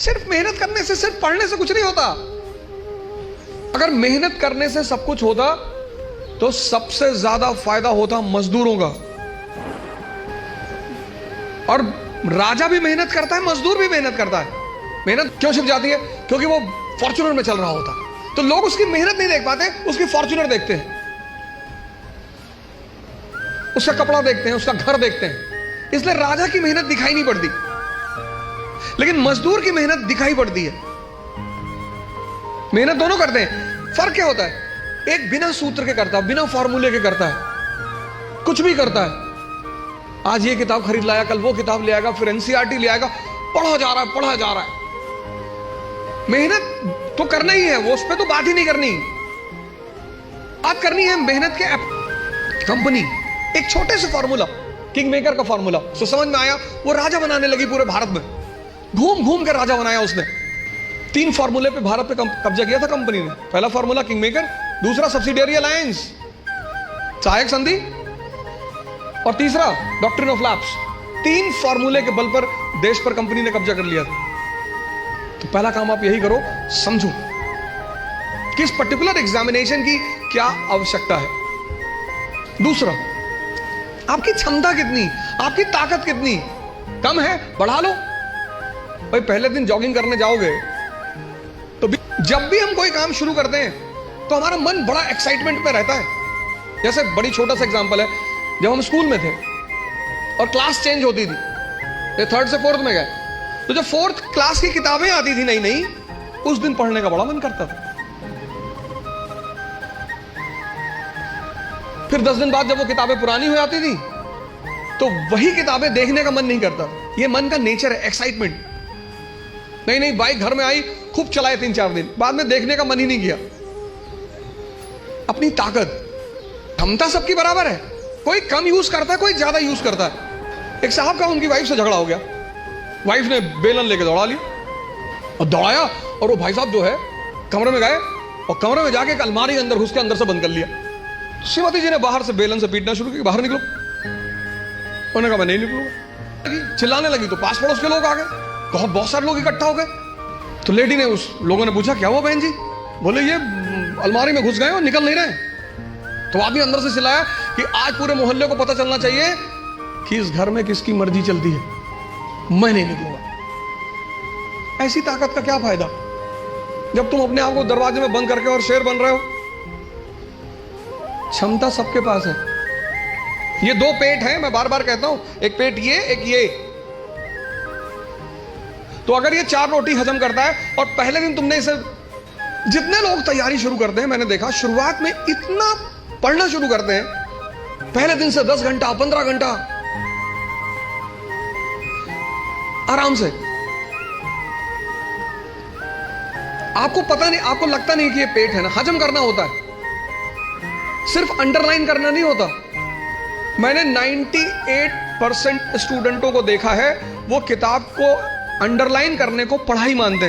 सिर्फ मेहनत करने से, सिर्फ पढ़ने से कुछ नहीं होता। अगर मेहनत करने से सब कुछ होता तो सबसे ज्यादा फायदा होता मजदूरों का। और राजा भी मेहनत करता है, मजदूर भी मेहनत करता है। मेहनत क्यों छिप जाती है? क्योंकि वो फॉर्च्यूनर में चल रहा होता, तो लोग उसकी मेहनत नहीं देख पाते, उसकी फॉर्च्यूनर देखते हैं, उसका कपड़ा देखते हैं, उसका घर देखते हैं। इसलिए राजा की मेहनत दिखाई नहीं पड़ती, लेकिन मजदूर की मेहनत दिखाई पड़ती है। मेहनत दोनों करते हैं। फर्क क्या होता है? एक बिना सूत्र के करता है, बिना फॉर्मूले के करता है, कुछ भी करता है। आज ये किताब खरीद लाया, कल वो किताब ले आएगा, फिर एनसीईआरटी ले आएगा, पढ़ा जा रहा है, पढ़ा जा रहा है। मेहनत तो करना ही है, वो उस पर तो बात ही नहीं करनी। बात करनी है मेहनत के कंपनी। एक छोटे से फॉर्मूला, किंग मेकर का फॉर्मूला, तो समझ में आया। वो राजा बनाने लगी पूरे भारत में, घूम घूम के राजा बनाया उसने। 3 फॉर्मूले पे भारत पे कब्जा किया था कंपनी ने। पहला फॉर्मूला किंग मेकर, दूसरा सब्सिडियरी अलायंस, सहायक संधि, और तीसरा डॉक्ट्रिन ऑफ लैप्स। 3 फॉर्मूले के बल पर देश पर कंपनी ने कब्जा कर लिया था। तो पहला काम आप यही करो, समझो कि इस पर्टिकुलर एग्जामिनेशन की क्या आवश्यकता है। दूसरा, आपकी क्षमता कितनी, आपकी ताकत कितनी, कम है बढ़ा लो। भाई पहले दिन जॉगिंग करने जाओगे तो जब भी हम कोई काम शुरू करते हैं तो हमारा मन बड़ा एक्साइटमेंट में रहता है। जैसे बड़ी छोटा सा एग्जांपल है, जब हम स्कूल में थे और क्लास चेंज होती थी, ये 3rd से 4th में गए, तो जब 4th क्लास की किताबें आती थी नई नई, उस दिन पढ़ने का बड़ा मन करता था। फिर 10 दिन बाद जब वो किताबें पुरानी हो जाती थी तो वही किताबें देखने का मन नहीं करता। ये मन का नेचर है, एक्साइटमेंट। नहीं बाइक घर में आई, खूब चलाए 3-4 दिन, बाद में देखने का मन ही नहीं किया। अपनी ताकत, क्षमता सबकी बराबर है, कोई कम यूज करता है, कोई ज्यादा यूज करता है। एक साहब का उनकी वाइफ से झगड़ा हो गया, वाइफ ने बेलन लेके दौड़ा लिया और दौड़ाया, और वो भाई साहब जो है कमरे में गए और कमरे में जाके एक अलमारी के अंदर घुस के अंदर से बंद कर लिया। श्रीमती जी ने बाहर से बेलन से पीटना शुरू किया, बाहर निकलो। उन्होंने कहा मैं नहीं निकलूंगा। चिल्लाने लगी तो पास पड़ोस के लोग आ गए, बहुत सारे लोग इकट्ठा हो गए। तो लेडी ने, उस लोगों ने पूछा क्या हुआ बहन जी? बोले ये अलमारी में घुस गए और निकल नहीं रहे। तो आदमी अंदर से चिल्लाया कि आज पूरे मोहल्ले को पता चलना चाहिए कि इस घर में किसकी मर्जी चलती है, मैं नहीं निकलूंगा। ऐसी ताकत का क्या फायदा जब तुम अपने आप को दरवाजे में बंद करके और शेर बन रहे हो। क्षमता सबके पास है। ये 2 पेट हैं, मैं बार बार कहता हूं, एक पेट ये, एक ये। तो अगर ये 4 रोटी हजम करता है और पहले दिन तुमने इसे, जितने लोग तैयारी शुरू करते हैं, मैंने देखा शुरुआत में इतना पढ़ना शुरू करते हैं, पहले दिन से 10 घंटा 15 घंटा आराम से। आपको पता नहीं, आपको लगता नहीं कि ये पेट है ना, हजम करना होता है, सिर्फ अंडरलाइन करना नहीं होता। मैंने 98% स्टूडेंटों को देखा है, वो किताब को अंडरलाइन करने को पढ़ाई मानते हैं।